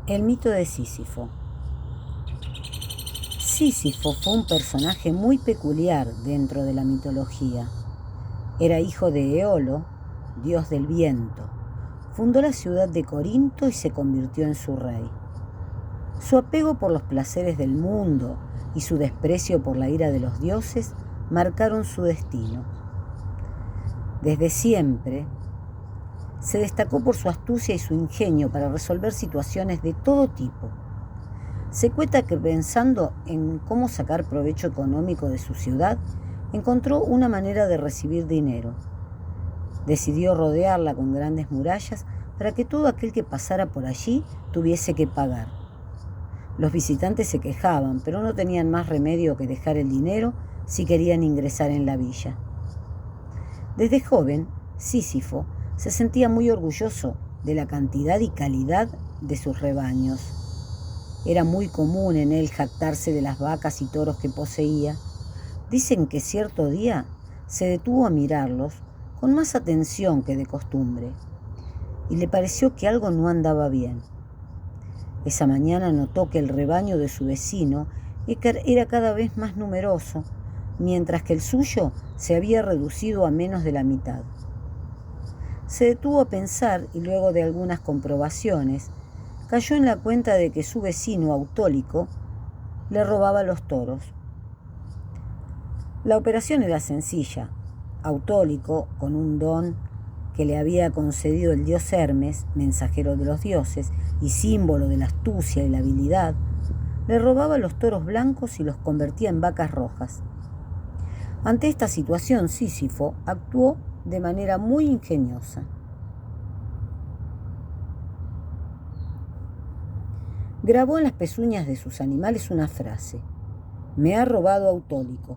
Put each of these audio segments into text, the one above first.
El mito de Sísifo. Sísifo fue un personaje muy peculiar dentro de la mitología. Era hijo de Eolo, dios del viento. Fundó la ciudad de Corinto y se convirtió en su rey. Su apego por los placeres del mundo y su desprecio por la ira de los dioses marcaron su destino. Desde siempre, se destacó por su astucia y su ingenio para resolver situaciones de todo tipo. Se cuenta que pensando en cómo sacar provecho económico de su ciudad, encontró una manera de recibir dinero. Decidió rodearla con grandes murallas para que todo aquel que pasara por allí tuviese que pagar. Los visitantes se quejaban, pero no tenían más remedio que dejar el dinero si querían ingresar en la villa. Desde joven, Sísifo se sentía muy orgulloso de la cantidad y calidad de sus rebaños. Era muy común en él jactarse de las vacas y toros que poseía. Dicen que cierto día se detuvo a mirarlos con más atención que de costumbre y le pareció que algo no andaba bien. Esa mañana notó que el rebaño de su vecino era cada vez más numeroso, mientras que el suyo se había reducido a menos de la mitad. Se detuvo a pensar y luego de algunas comprobaciones, cayó en la cuenta de que su vecino Autólico le robaba los toros. La operación era sencilla. Autólico, con un don que le había concedido el dios Hermes, mensajero de los dioses y símbolo de la astucia y la habilidad, le robaba los toros blancos y los convertía en vacas rojas. Ante esta situación, Sísifo actuó de manera muy ingeniosa. Grabó en las pezuñas de sus animales una frase: «Me ha robado Autólico».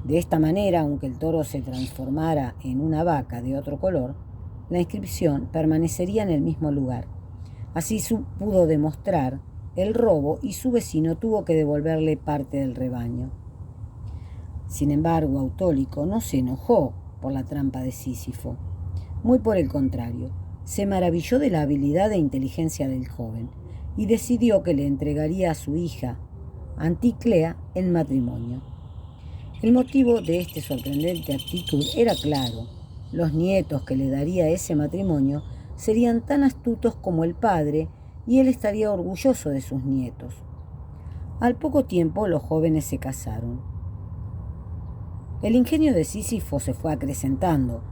De esta manera, aunque el toro se transformara en una vaca de otro color, la inscripción permanecería en el mismo lugar. Así pudo demostrar el robo y su vecino tuvo que devolverle parte del rebaño. Sin embargo, Autólico no se enojó por la trampa de Sísifo. Muy por el contrario, se maravilló de la habilidad e inteligencia del joven y decidió que le entregaría a su hija, Anticlea, en matrimonio. El motivo de esta sorprendente actitud era claro. Los nietos que le daría ese matrimonio serían tan astutos como el padre y él estaría orgulloso de sus nietos. Al poco tiempo los jóvenes se casaron. El ingenio de Sísifo se fue acrecentando,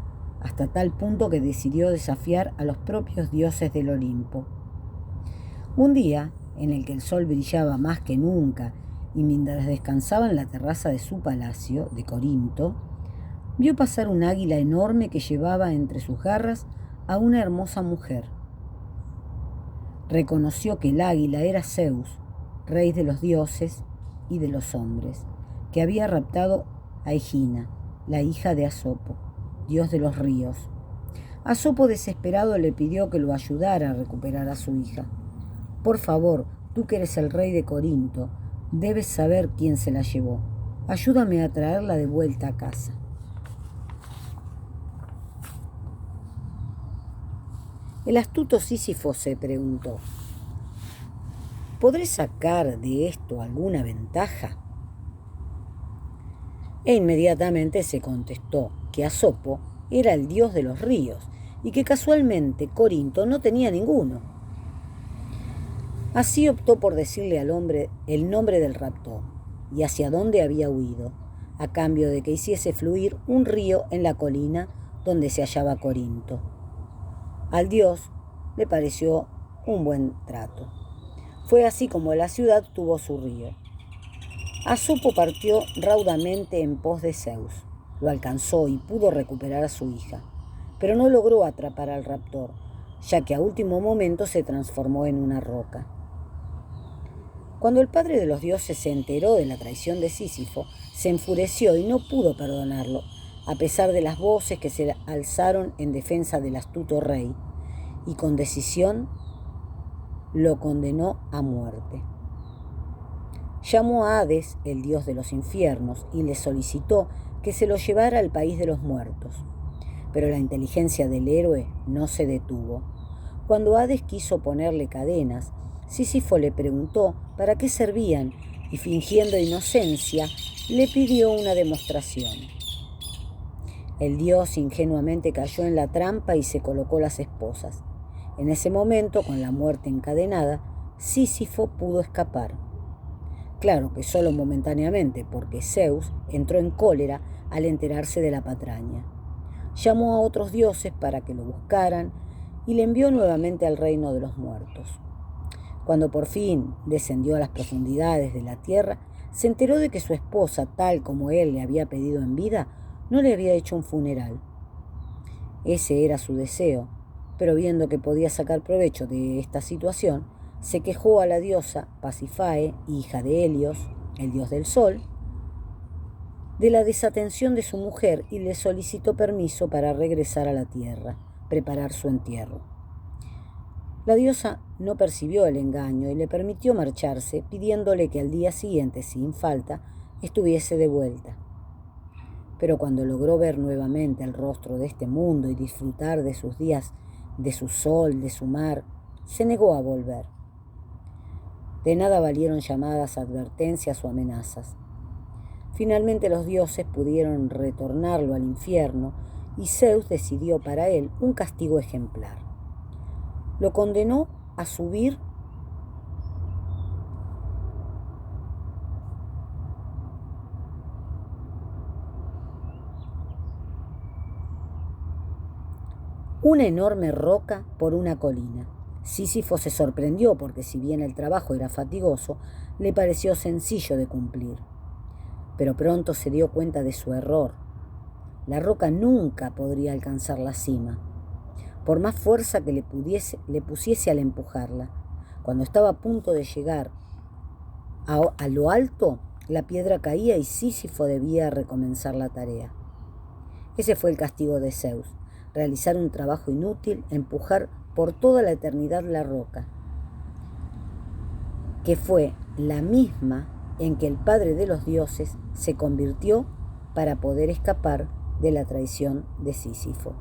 hasta tal punto que decidió desafiar a los propios dioses del Olimpo. Un día, en el que el sol brillaba más que nunca y mientras descansaba en la terraza de su palacio de Corinto, vio pasar un águila enorme que llevaba entre sus garras a una hermosa mujer. Reconoció que el águila era Zeus, rey de los dioses y de los hombres, que había raptado a Egina, la hija de Asopo, dios de los ríos. Asopo, desesperado, le pidió que lo ayudara a recuperar a su hija. «Por favor, tú que eres el rey de Corinto, debes saber quién se la llevó. Ayúdame a traerla de vuelta a casa». El astuto Sísifo se preguntó: ¿podré sacar de esto alguna ventaja? E inmediatamente se contestó que Asopo era el dios de los ríos y que casualmente Corinto no tenía ninguno. Así optó por decirle al hombre el nombre del raptor y hacia dónde había huido, a cambio de que hiciese fluir un río en la colina donde se hallaba Corinto. Al dios le pareció un buen trato. Fue así como la ciudad tuvo su río. Asopo partió raudamente en pos de Zeus. Lo alcanzó y pudo recuperar a su hija, pero no logró atrapar al raptor, ya que a último momento se transformó en una roca. Cuando el padre de los dioses se enteró de la traición de Sísifo, se enfureció y no pudo perdonarlo, a pesar de las voces que se alzaron en defensa del astuto rey, y con decisión lo condenó a muerte. Llamó a Hades, el dios de los infiernos, y le solicitó que se lo llevara al país de los muertos. Pero la inteligencia del héroe no se detuvo. Cuando Hades quiso ponerle cadenas, Sísifo le preguntó para qué servían y, fingiendo inocencia, le pidió una demostración. El dios ingenuamente cayó en la trampa y se colocó las esposas. En ese momento, con la muerte encadenada, Sísifo pudo escapar. Claro que solo momentáneamente, porque Zeus entró en cólera al enterarse de la patraña. Llamó a otros dioses para que lo buscaran y le envió nuevamente al reino de los muertos. Cuando por fin descendió a las profundidades de la tierra, se enteró de que su esposa, tal como él le había pedido en vida, no le había hecho un funeral. Ese era su deseo, pero viendo que podía sacar provecho de esta situación, se quejó a la diosa Pasífae, hija de Helios, el dios del sol, de la desatención de su mujer y le solicitó permiso para regresar a la tierra, preparar su entierro. La diosa no percibió el engaño y le permitió marcharse, pidiéndole que al día siguiente, sin falta, estuviese de vuelta. Pero cuando logró ver nuevamente el rostro de este mundo y disfrutar de sus días, de su sol, de su mar, se negó a volver. De nada valieron llamadas, advertencias o amenazas. Finalmente los dioses pudieron retornarlo al infierno y Zeus decidió para él un castigo ejemplar. Lo condenó a subir una enorme roca por una colina. Sísifo se sorprendió porque, si bien el trabajo era fatigoso, le pareció sencillo de cumplir. Pero pronto se dio cuenta de su error. La roca nunca podría alcanzar la cima, por más fuerza que le pusiese al empujarla. Cuando estaba a punto de llegar a lo alto, la piedra caía y Sísifo debía recomenzar la tarea. Ese fue el castigo de Zeus: realizar un trabajo inútil, empujar por toda la eternidad la roca, que fue la misma en que el padre de los dioses se convirtió para poder escapar de la traición de Sísifo.